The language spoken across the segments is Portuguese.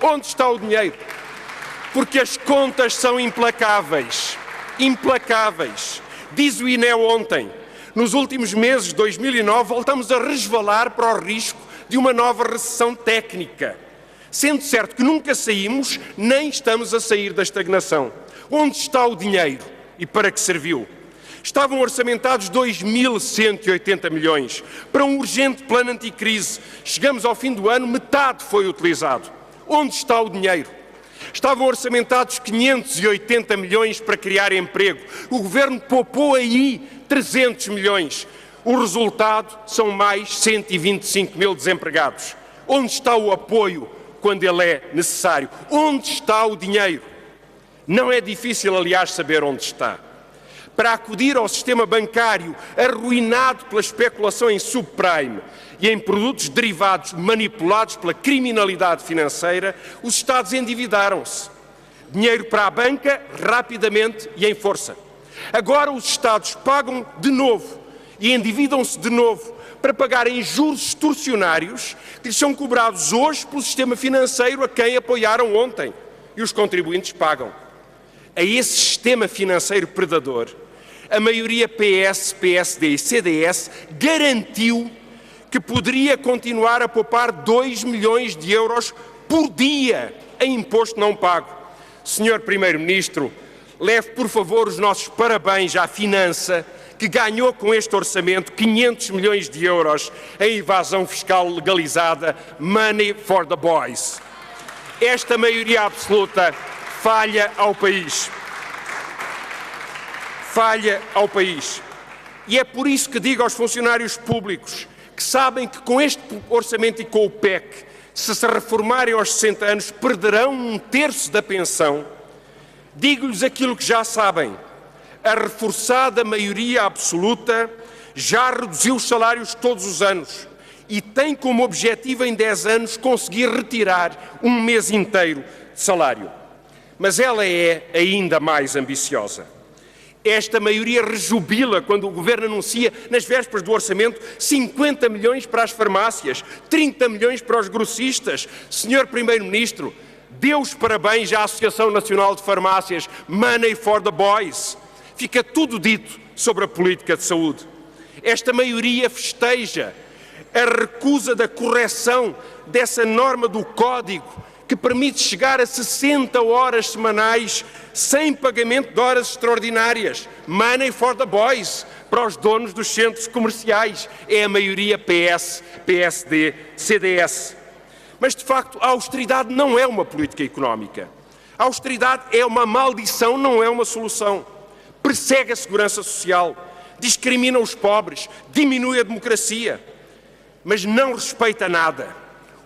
Onde está o dinheiro? Porque as contas são implacáveis. Implacáveis. Diz o INE ontem, nos últimos meses de 2009 voltamos a resvalar para o risco de uma nova recessão técnica. Sendo certo que nunca saímos, nem estamos a sair da estagnação. Onde está o dinheiro e para que serviu? Estavam orçamentados 2.180 milhões para um urgente plano anticrise. Chegamos ao fim do ano, metade foi utilizado. Onde está o dinheiro? Estavam orçamentados 580 milhões para criar emprego. O Governo poupou aí 300 milhões. O resultado são mais 125 mil desempregados. Onde está o apoio quando ele é necessário? Onde está o dinheiro? Não é difícil, aliás, saber onde está. Para acudir ao sistema bancário arruinado pela especulação em subprime e em produtos derivados manipulados pela criminalidade financeira, os Estados endividaram-se. Dinheiro para a banca, rapidamente e em força. Agora os Estados pagam de novo e endividam-se de novo para pagarem juros extorsionários que lhes são cobrados hoje pelo sistema financeiro a quem apoiaram ontem. E os contribuintes pagam. A esse sistema financeiro predador, a maioria PS, PSD e CDS garantiu que poderia continuar a poupar 2 milhões de euros por dia em imposto não pago. Senhor Primeiro-Ministro, leve por favor os nossos parabéns à Finança, que ganhou com este orçamento 500 milhões de euros em evasão fiscal legalizada, Money for the Boys. Esta maioria absoluta falha ao país. Falha ao país. E é por isso que digo aos funcionários públicos que sabem que com este orçamento e com o PEC, se reformarem aos 60 anos, perderão 1/3 da pensão. Digo-lhes aquilo que já sabem. A reforçada maioria absoluta já reduziu os salários todos os anos e tem como objetivo em 10 anos conseguir retirar um mês inteiro de salário. Mas ela é ainda mais ambiciosa. Esta maioria rejubila quando o Governo anuncia, nas vésperas do orçamento, 50 milhões para as farmácias, 30 milhões para os grossistas. Senhor Primeiro-Ministro, dê os parabéns à Associação Nacional de Farmácias, Money for the Boys. Fica tudo dito sobre a política de saúde. Esta maioria festeja a recusa da correção dessa norma do Código que permite chegar a 60 horas semanais sem pagamento de horas extraordinárias. Money for the boys, para os donos dos centros comerciais. É a maioria PS, PSD, CDS. Mas, de facto, a austeridade não é uma política económica. A austeridade é uma maldição, não é uma solução. Persegue a segurança social, discrimina os pobres, diminui a democracia, mas não respeita nada.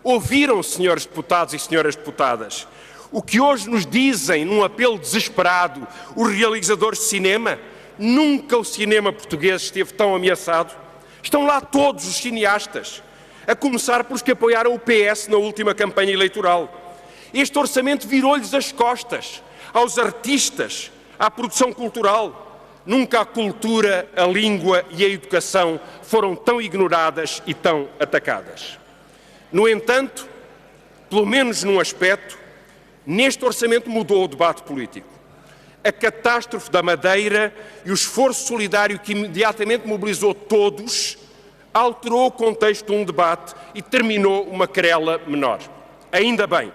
Ouviram, senhores deputados e senhoras deputadas, o que hoje nos dizem num apelo desesperado os realizadores de cinema? Nunca o cinema português esteve tão ameaçado. Estão lá todos os cineastas, a começar pelos que apoiaram o PS na última campanha eleitoral. Este orçamento virou-lhes as costas aos artistas, à produção cultural. Nunca a cultura, a língua e a educação foram tão ignoradas e tão atacadas. No entanto, pelo menos num aspecto, neste orçamento mudou o debate político. A catástrofe da Madeira e o esforço solidário que imediatamente mobilizou todos alterou o contexto de um debate e terminou uma querela menor. Ainda bem.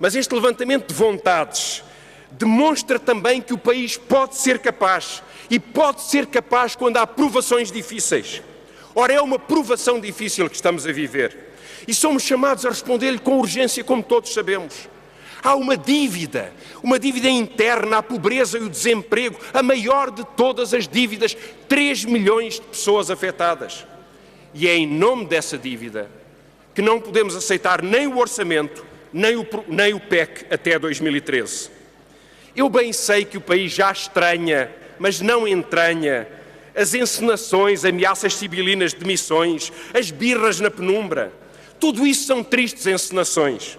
Mas este levantamento de vontades demonstra também que o país pode ser capaz, e pode ser capaz quando há provações difíceis. Ora, é uma provação difícil que estamos a viver. E somos chamados a responder-lhe com urgência, como todos sabemos. Há uma dívida interna, a pobreza e o desemprego, a maior de todas as dívidas, 3 milhões de pessoas afetadas. E é em nome dessa dívida que não podemos aceitar nem o orçamento, nem o PEC até 2013. Eu bem sei que o país já estranha, mas não entranha, as encenações, ameaças sibilinas de demissões, as birras na penumbra. Tudo isso são tristes encenações.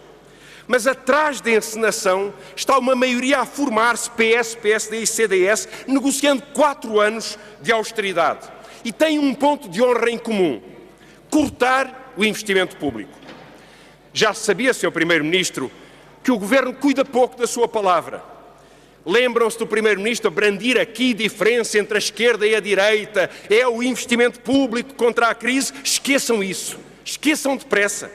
Mas atrás da encenação está uma maioria a formar-se, PS, PSD e CDS, negociando 4 anos de austeridade. E tem um ponto de honra em comum: cortar o investimento público. Já se sabia, Sr. Primeiro-Ministro, que o Governo cuida pouco da sua palavra. Lembram-se do Primeiro-Ministro brandir aqui diferença entre a esquerda e a direita, é o investimento público contra a crise? Esqueçam isso, esqueçam depressa.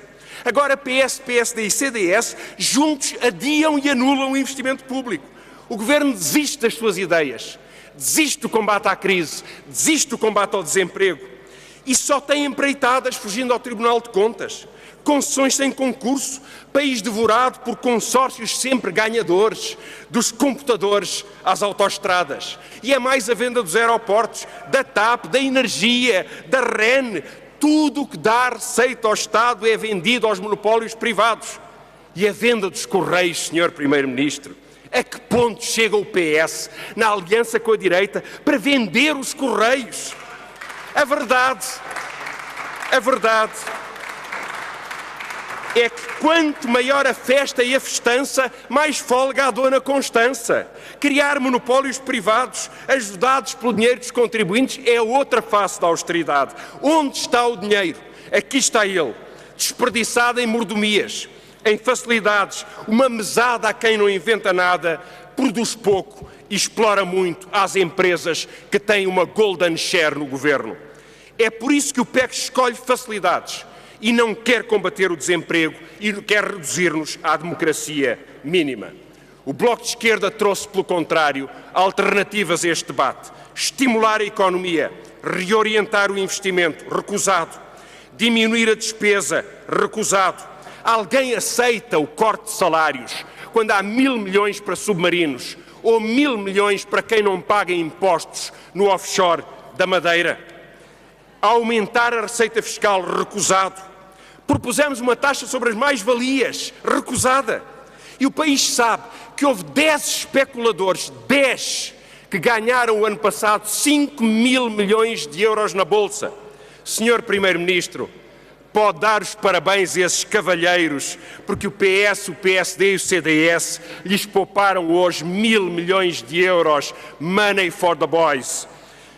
Agora PS, PSD e CDS juntos adiam e anulam o investimento público. O Governo desiste das suas ideias, desiste do combate à crise, desiste do combate ao desemprego e só tem empreitadas fugindo ao Tribunal de Contas. Concessões sem concurso, país devorado por consórcios sempre ganhadores, dos computadores às autoestradas. E é mais a venda dos aeroportos, da TAP, da energia, da REN. Tudo o que dá receita ao Estado é vendido aos monopólios privados. E a venda dos Correios, Sr. Primeiro-Ministro? A que ponto chega o PS, na aliança com a direita, para vender os Correios? A verdade é que quanto maior a festa e a festança, mais folga a dona Constança. Criar monopólios privados, ajudados pelo dinheiro dos contribuintes, é outra face da austeridade. Onde está o dinheiro? Aqui está ele, desperdiçado em mordomias, em facilidades, uma mesada a quem não inventa nada, produz pouco e explora muito às empresas que têm uma golden share no Governo. É por isso que o PEC escolhe facilidades e não quer combater o desemprego e quer reduzir-nos à democracia mínima. O Bloco de Esquerda trouxe, pelo contrário, alternativas a este debate. Estimular a economia, reorientar o investimento, recusado. Diminuir a despesa, recusado. Alguém aceita o corte de salários quando há 1.000 milhões para submarinos ou 1.000 milhões para quem não paga impostos no offshore da Madeira? Aumentar a receita fiscal, recusado. Propusemos uma taxa sobre as mais-valias, recusada. E o país sabe que houve 10 especuladores, 10, que ganharam o ano passado 5.000 milhões de euros na Bolsa. Senhor Primeiro-Ministro, pode dar os parabéns a esses cavalheiros, porque o PS, o PSD e o CDS lhes pouparam hoje 1.000 milhões de euros, money for the boys.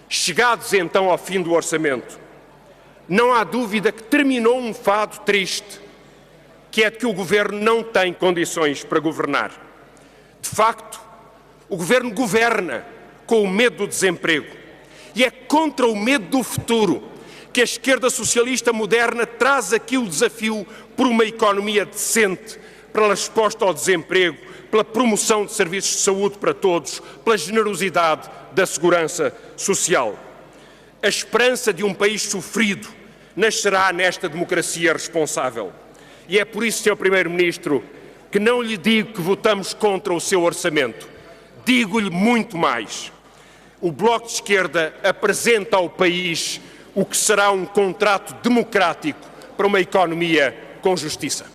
Chegados então ao fim do orçamento, não há dúvida que terminou um fado triste, que é de que o Governo não tem condições para governar. De facto, o Governo governa com o medo do desemprego e é contra o medo do futuro que a esquerda socialista moderna traz aqui o desafio por uma economia decente, pela resposta ao desemprego, pela promoção de serviços de saúde para todos, pela generosidade da segurança social. A esperança de um país sofrido nascerá nesta democracia responsável. E é por isso, Sr. Primeiro-Ministro, que não lhe digo que votamos contra o seu orçamento. Digo-lhe muito mais. O Bloco de Esquerda apresenta ao país o que será um contrato democrático para uma economia com justiça.